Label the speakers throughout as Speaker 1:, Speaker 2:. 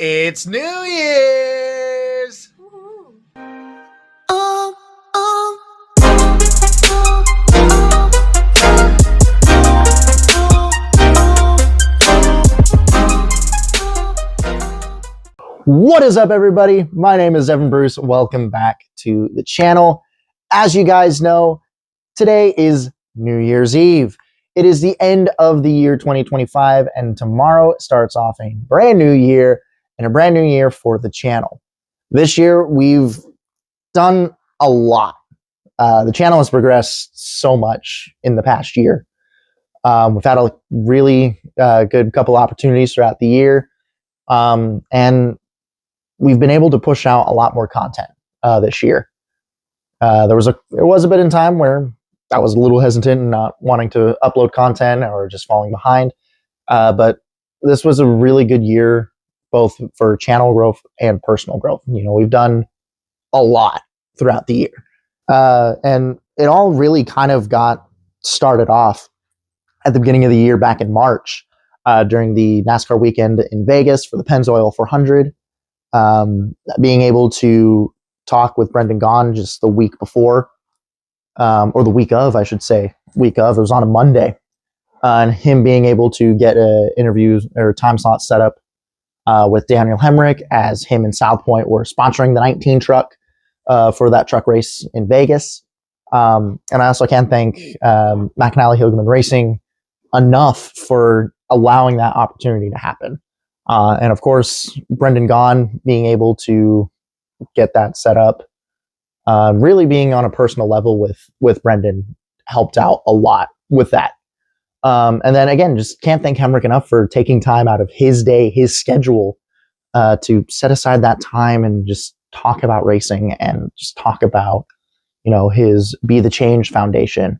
Speaker 1: It's New Year's!
Speaker 2: What is up, everybody? My name is Evan Bruce. Welcome back to the channel. As you guys know, today is New Year's Eve. It is the end of the year 2025, and tomorrow starts off a brand new year and a brand new year for the channel. This year, we've done a lot. The channel has progressed so much in the past year. We've had a really good couple opportunities throughout the year, and we've been able to push out a lot more content this year. There was a bit in time where I was a little hesitant and not wanting to upload content or just falling behind. But this was a really good year, both for channel growth and personal growth. You know, we've done a lot throughout the year. And it all really kind of got started off at the beginning of the year back in March during the NASCAR weekend in Vegas for the Pennzoil 400. Being able to talk with Brendan Gaughan just the week before, or the week of, I should say. It was on a Monday. And him being able to get an interview or time slot set up with Daniel Hemric, as him and South Point were sponsoring the 19 truck for that truck race in Vegas. And I also can't thank McAnally Hilgeman Racing enough for allowing that opportunity to happen. And of course, Brendan Gaughan being able to get that set up, really being on a personal level with Brendan helped out a lot with that. And then again, just can't thank Hemric enough for taking time out of his day, his schedule, to set aside that time and just talk about racing and just talk about, you know, his Be the Change Foundation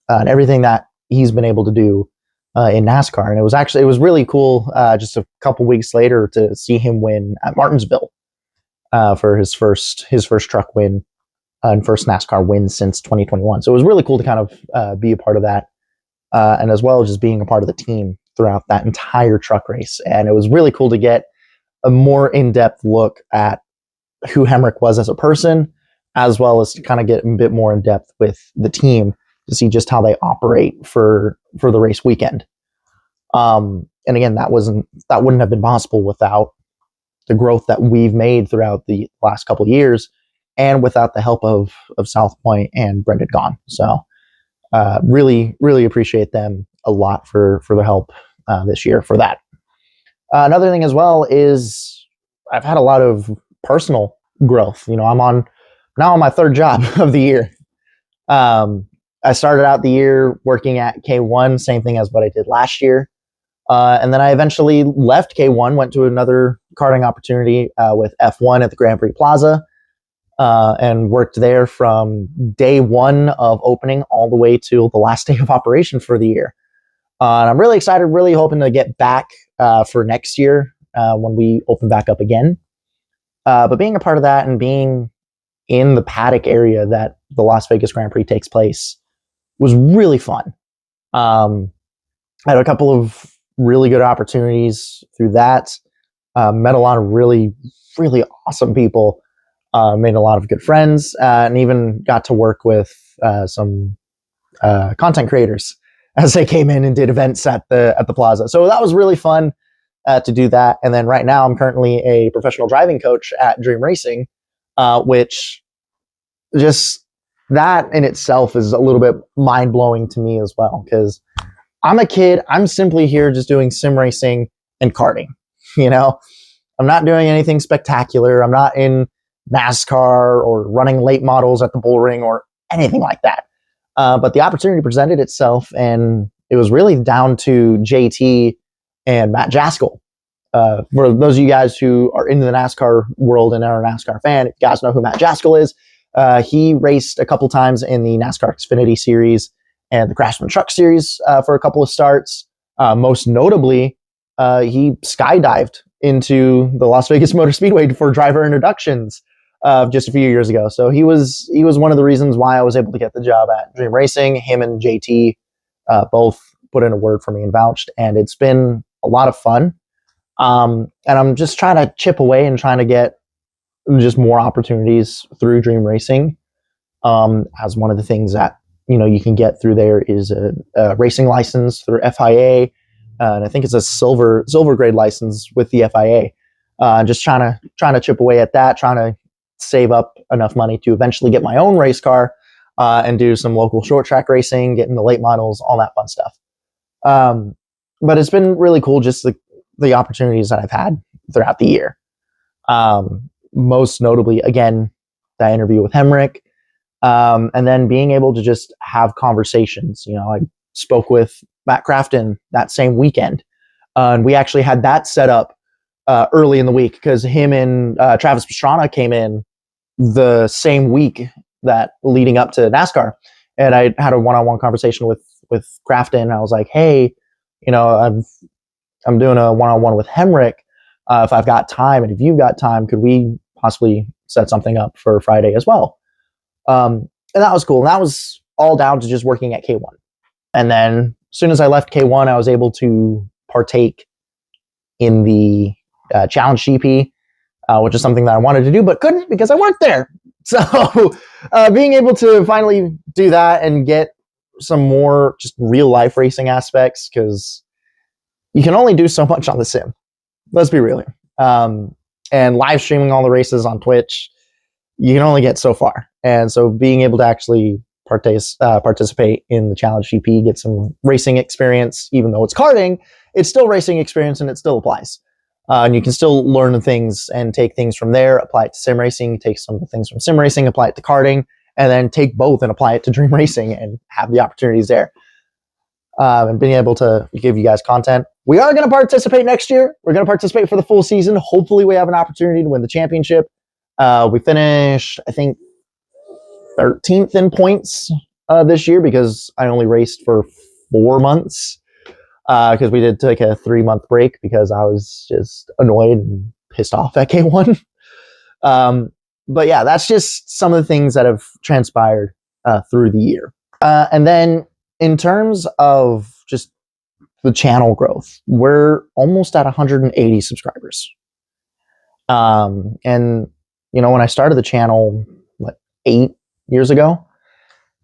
Speaker 2: and everything that he's been able to do in NASCAR. And it was really cool just a couple weeks later to see him win at Martinsville for his first truck win and first NASCAR win since 2021. So it was really cool to kind of be a part of that, and as well as just being a part of the team throughout that entire truck race. And it was really cool to get a more in-depth look at who Hemric was as a person, as well as to kind of get a bit more in depth with the team to see just how they operate for the race weekend. And again, that wouldn't have been possible without the growth that we've made throughout the last couple of years, and without the help of South Point and Brendan Gaughan. So really, really appreciate them a lot for the help this year for that. Another thing as well is I've had a lot of personal growth. You know, I'm now on my third job of the year. I started out the year working at K1, same thing as what I did last year. And then I eventually left K1, went to another karting opportunity with F1 at the Grand Prix Plaza, and worked there from day one of opening all the way to the last day of operation for the year. And I'm really excited, really hoping to get back for next year when we open back up again. But being a part of that and being in the paddock area that the Las Vegas Grand Prix takes place was really fun. I had a couple of really good opportunities through that. Met a lot of really, really awesome people. Made a lot of good friends, and even got to work with some content creators as they came in and did events at the plaza. So that was really fun to do that. And then right now I'm currently a professional driving coach at Dream Racing, which just that in itself is a little bit mind-blowing to me as well, because I'm a kid. I'm simply here just doing sim racing and karting. You know, I'm not doing anything spectacular. I'm not in NASCAR or running late models at the bull ring or anything like that. But the opportunity presented itself, and it was really down to JT and Matt Jaskol. For those of you guys who are into the NASCAR world and are a NASCAR fan, if you guys know who Matt Jaskol is, he raced a couple times in the NASCAR Xfinity Series and the Craftsman Truck Series for a couple of starts. Most notably, he skydived into the Las Vegas Motor Speedway for driver introductions just a few years ago. So he was one of the reasons why I was able to get the job at Dream Racing. Him and JT both put in a word for me and vouched, and it's been a lot of fun. And I'm just trying to chip away and trying to get just more opportunities through Dream Racing. As one of the things that you can get through there is a racing license through FIA, and I think it's a silver grade license with the FIA. Just trying to chip away at that, trying to save up enough money to eventually get my own race car and do some local short track racing, get in the late models, all that fun stuff. But it's been really cool, just the opportunities that I've had throughout the year. Most notably, again, that interview with Hemrick, and then being able to just have conversations. I spoke with Matt Crafton that same weekend, and we actually had that set up early in the week because him and Travis Pastrana came in the same week that leading up to NASCAR, and I had a one-on-one conversation with Crafton. I was like, hey, I'm doing a one-on-one with Hemrick. If I've got time, and if you've got time, could we possibly set something up for Friday as well? And that was cool. And that was all down to just working at K1. And then as soon as I left K1, I was able to partake in the Challenge GP, which is something that I wanted to do, but couldn't because I worked there. So being able to finally do that and get some more just real life racing aspects, because you can only do so much on the sim. Let's be real here. And live streaming all the races on Twitch, you can only get so far. And so being able to actually participate in the Challenge GP, get some racing experience, even though it's karting, it's still racing experience and it still applies. And you can still learn things and take things from there, apply it to sim racing, take some of the things from sim racing, apply it to karting, and then take both and apply it to Dream Racing and have the opportunities there. And being able to give you guys content. We are going to participate next year. We're going to participate for the full season. Hopefully we have an opportunity to win the championship. We finished, I think, 13th in points this year because I only raced for 4 months because we did take a 3-month break because I was just annoyed and pissed off at K1. But yeah, that's just some of the things that have transpired through the year. And then in terms of just the channel growth, we're almost at 180 subscribers. And when I started the channel, 8 years ago,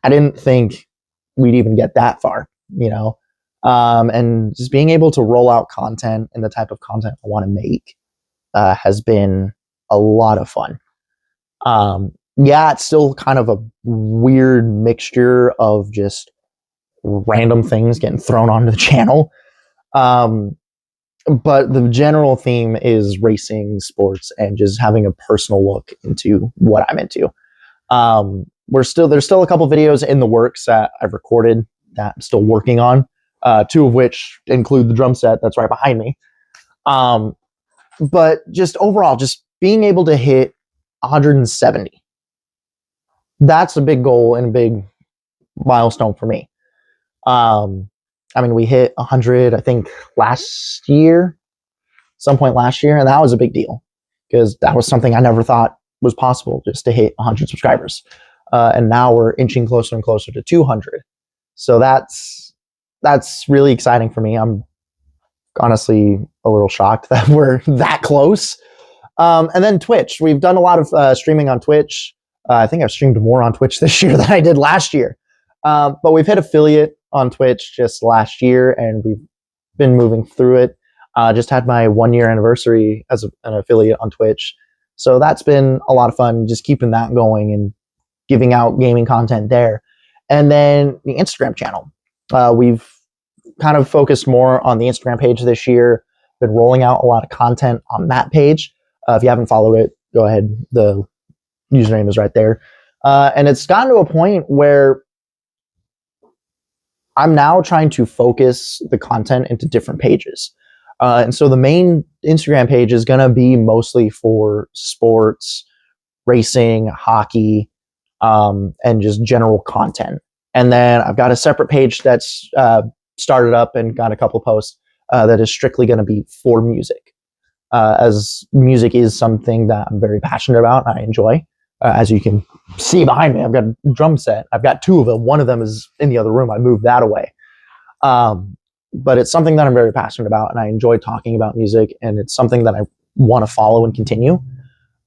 Speaker 2: I didn't think we'd even get that far, and just being able to roll out content and the type of content I want to make has been a lot of fun. Yeah, it's still kind of a weird mixture of just random things getting thrown onto the channel. But the general theme is racing, sports, and just having a personal look into what I'm into. There's still a couple videos in the works that I've recorded that I'm still working on. 2 of which include the drum set that's right behind me. But just overall, just being able to hit 170. That's a big goal and a big milestone for me. We hit 100, I think, some point last year, and that was a big deal because that was something I never thought was possible, just to hit 100 subscribers. And now we're inching closer and closer to 200. So that's really exciting for me. I'm honestly a little shocked that we're that close. And then Twitch. We've done a lot of streaming on Twitch. I think I've streamed more on Twitch this year than I did last year. But we've hit affiliate on Twitch just last year, and we've been moving through it. Just had my 1-year anniversary as an affiliate on Twitch. So that's been a lot of fun, just keeping that going and giving out gaming content there. And then the Instagram channel. We've kind of focused more on the Instagram page this year, been rolling out a lot of content on that page. If you haven't followed it, go ahead. The username is right there. And it's gotten to a point where I'm now trying to focus the content into different pages. And so the main Instagram page is going to be mostly for sports, racing, hockey, and just general content. And then I've got a separate page that's started up and got a couple posts that is strictly going to be for music. As music is something that I'm very passionate about and I enjoy. As you can see behind me, I've got a drum set. I've got 2 of them. One of them is in the other room. I moved that away. but it's something that I'm very passionate about, and I enjoy talking about music, and it's something that I want to follow and continue.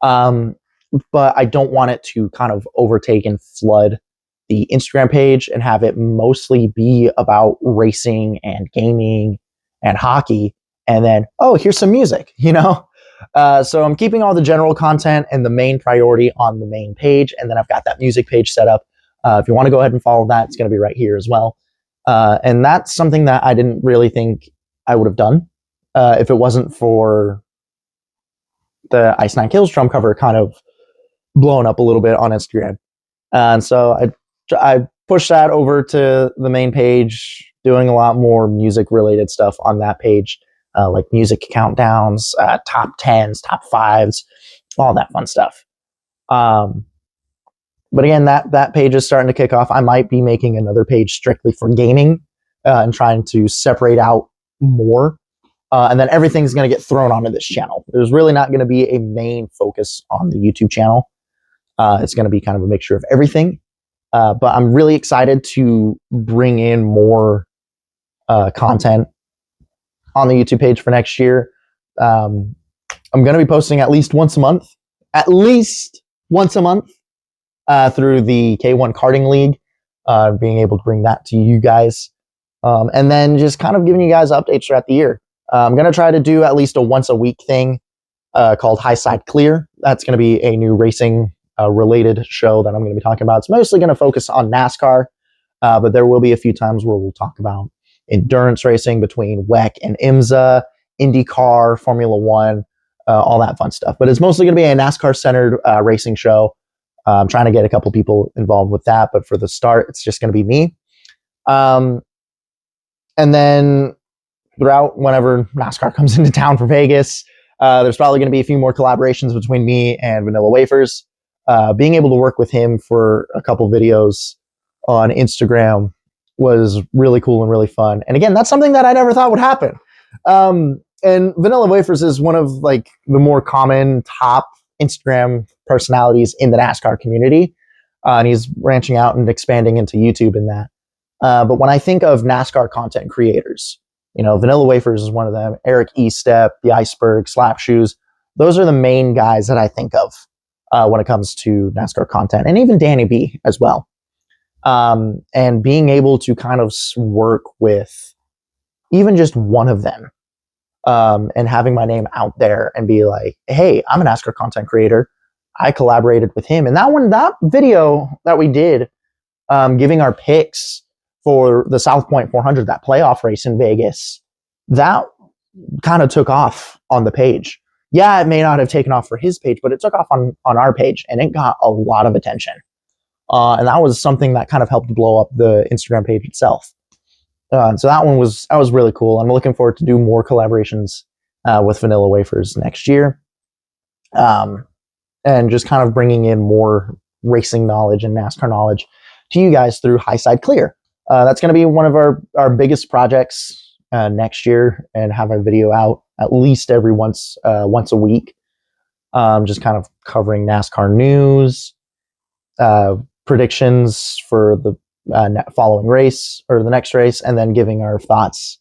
Speaker 2: But I don't want it to kind of overtake and flood the Instagram page and have it mostly be about racing and gaming and hockey. And then, oh, here's some music, So I'm keeping all the general content and the main priority on the main page. And then I've got that music page set up. If you want to go ahead and follow that, it's going to be right here as well. And that's something that I didn't really think I would have done if it wasn't for the Ice Nine Kills drum cover kind of blowing up a little bit on Instagram. And so I pushed that over to the main page, doing a lot more music related stuff on that page, like music countdowns, top 10s, top 5s, all that fun stuff. But again, that page is starting to kick off. I might be making another page strictly for gaming and trying to separate out more. And then everything's going to get thrown onto this channel. There's really not going to be a main focus on the YouTube channel. It's going to be kind of a mixture of everything. But I'm really excited to bring in more content on the YouTube page for next year. I'm going to be posting at least once a month, through the K1 Karting League, being able to bring that to you guys. And then just kind of giving you guys updates throughout the year. I'm going to try to do at least a once a week thing called High Side Clear. That's going to be a new racing related show that I'm going to be talking about. It's mostly going to focus on NASCAR, but there will be a few times where we'll talk about endurance racing between WEC and IMSA, IndyCar, Formula One, all that fun stuff. But it's mostly going to be a NASCAR-centered racing show. I'm trying to get a couple people involved with that, but for the start, it's just going to be me. And then throughout, whenever NASCAR comes into town for Vegas, there's probably going to be a few more collaborations between me and Vanilla Wafers. Being able to work with him for a couple videos on Instagram was really cool and really fun. And again, that's something that I never thought would happen. And Vanilla Wafers is one of like the more common top Instagram personalities in the NASCAR community. And he's branching out and expanding into YouTube in that. But when I think of NASCAR content creators, Vanilla Wafers is one of them. Eric Estep, The Iceberg, Slap Shoes. Those are the main guys that I think of when it comes to NASCAR content, and even Danny B as well. And being able to kind of work with even just one of them, and having my name out there and be like, hey, I'm a NASCAR content creator. I collaborated with him. And that video that we did, giving our picks for the South Point 400, that playoff race in Vegas, that kind of took off on the page. Yeah, it may not have taken off for his page, but it took off on our page, and it got a lot of attention. And that was something that kind of helped blow up the Instagram page itself. So that was really cool. I'm looking forward to do more collaborations with Vanilla Wafers next year. And just kind of bringing in more racing knowledge and NASCAR knowledge to you guys through High Side Clear. That's going to be one of our biggest projects next year, and have a video out at least every once a week. Just kind of covering NASCAR news, predictions for the following race or the next race, and then giving our thoughts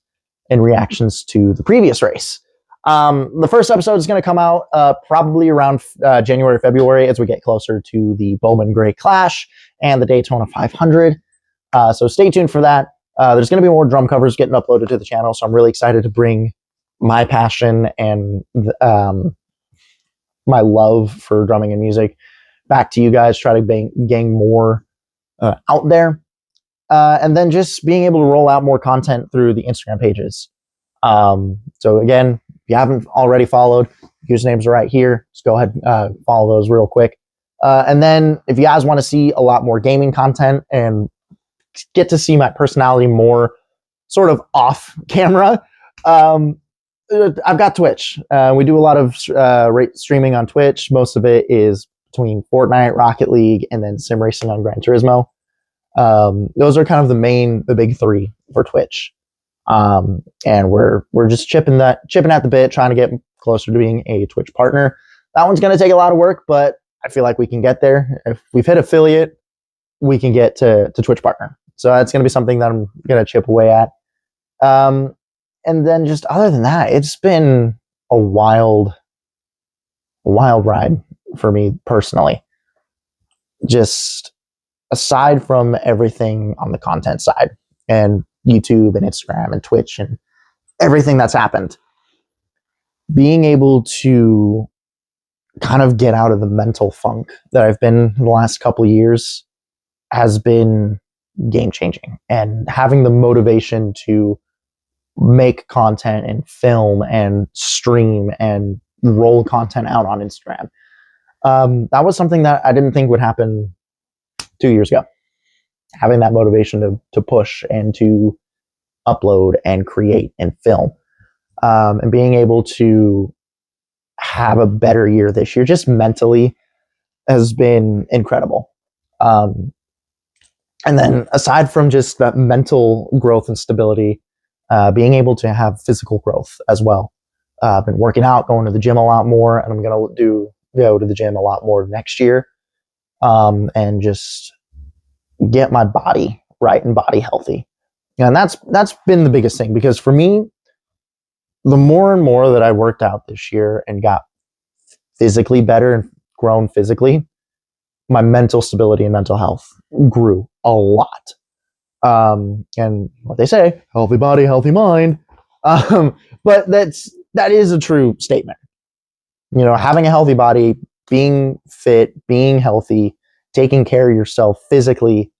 Speaker 2: and reactions to the previous race. The first episode is going to come out probably around January, February, as we get closer to the Bowman Gray Clash and the Daytona 500. So stay tuned for that. There's going to be more drum covers getting uploaded to the channel, so I'm really excited to bring my passion and my love for drumming and music back to you guys, try to gain more out there. And then just being able to roll out more content through the Instagram pages. So again, if you haven't already followed, usernames are right here. Just go ahead and follow those real quick. And then if you guys want to see a lot more gaming content and get to see my personality more sort of off camera, I've got Twitch. We do a lot of streaming on Twitch. Most of it is between Fortnite, Rocket League, and then sim racing on Gran Turismo. Those are kind of the big three for Twitch. And we're just chipping at the bit, trying to get closer to being a Twitch partner. That one's going to take a lot of work, but I feel like we can get there. If we've hit affiliate, we can get to Twitch partner. So that's going to be something that I'm going to chip away at. and then just other than that, it's been a wild ride for me personally. Just aside from everything on the content side and YouTube and Instagram and Twitch and everything that's happened, being able to kind of get out of the mental funk that I've been in the last couple of years has been game changing, and having the motivation to make content and film and stream and roll content out on Instagram. That was something that I didn't think would happen 2 years ago. Having that motivation to push and to upload and create and film, and being able to have a better year this year, just mentally, has been incredible. And then aside from just that mental growth and stability, being able to have physical growth as well. I've been working out, going to the gym a lot more, and I'm going to go to the gym a lot more next year, and just get my body right and body healthy. And that's been the biggest thing, because for me, the more and more that I worked out this year and got physically better and grown physically, my mental stability and mental health grew a lot. And what they say, healthy body, healthy mind. But that is a true statement. You know, having a healthy body, being fit, being healthy, taking care of yourself physically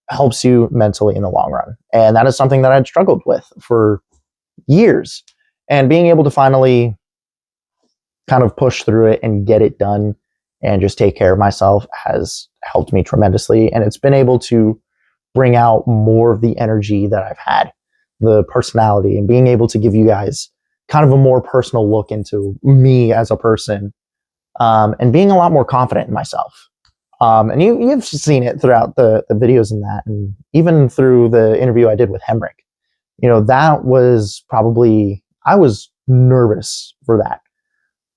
Speaker 2: helps you mentally in the long run. And that is something that I'd struggled with for years. And being able to finally kind of push through it and get it done and just take care of myself has helped me tremendously. And it's been able to bring out more of the energy that I've had, the personality, and being able to give you guys kind of a more personal look into me as a person, and being a lot more confident in myself. And you've seen it throughout the videos and that, and even through the interview I did with Hemrick. You know, that was probably, I was nervous for that,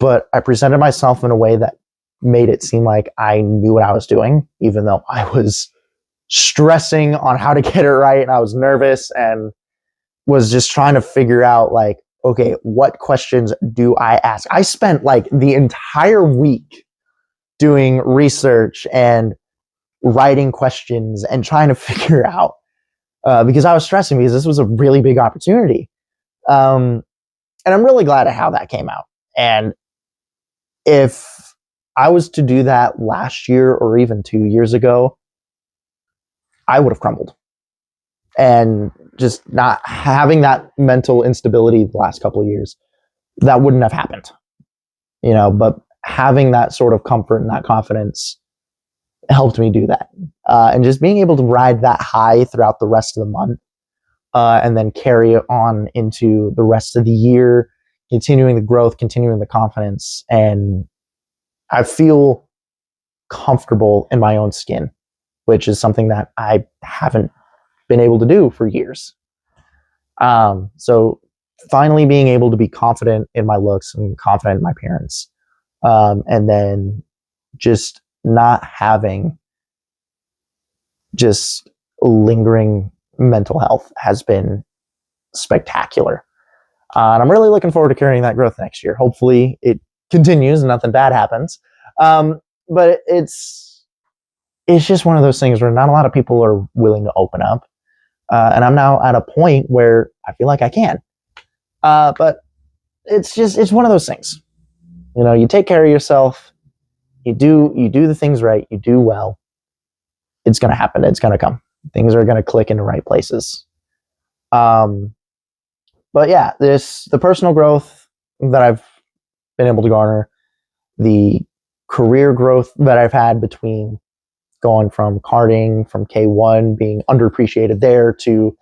Speaker 2: but I presented myself in a way that made it seem like I knew what I was doing, even though I was stressing on how to get it right, and I was nervous and was just trying to figure out, like, okay, what questions do I ask? I spent like the entire week doing research and writing questions and trying to figure out, because I was stressing, because this was a really big opportunity. And I'm really glad at how that came out. And if I was to do that last year or even 2 years ago, I would have crumbled. And just not having that mental instability the last couple of years, that wouldn't have happened. You know, but having that sort of comfort and that confidence helped me do that. And just being able to ride that high throughout the rest of the month, and then carry it on into the rest of the year, continuing the growth, continuing the confidence. And I feel comfortable in my own skin, which is something that I haven't been able to do for years. So finally being able to be confident in my looks and confident in my appearance, and then just not having just lingering mental health has been spectacular. And I'm really looking forward to carrying that growth next year. Hopefully it continues and nothing bad happens. But it's just one of those things where not a lot of people are willing to open up. And I'm now at a point where I feel like I can. But it's one of those things. You know, you take care of yourself, you do the things right, you do well, it's going to happen. It's going to come. Things are going to click in the right places. But yeah, the personal growth that I've been able to garner, the career growth that I've had between going from karting, from K1, being underappreciated there, to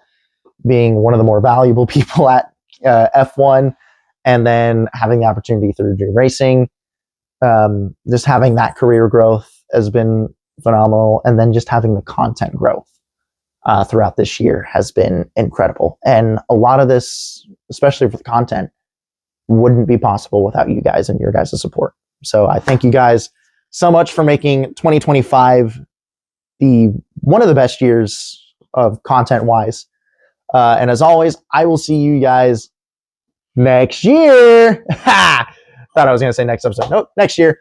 Speaker 2: being one of the more valuable people at F1, and then having the opportunity through Dream Racing. Just having that career growth has been phenomenal. And then just having the content growth throughout this year has been incredible. And a lot of this, especially for the content, wouldn't be possible without you guys and your guys' support. So I thank you guys so much for making 2025 one of the best years of content wise. And as always, I will see you guys next year. Ha! Thought I was going to say next episode. Nope, next year.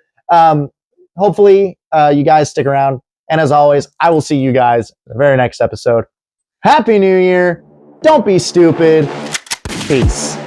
Speaker 2: Hopefully, you guys stick around. And as always, I will see you guys in the very next episode. Happy New Year. Don't be stupid. Peace.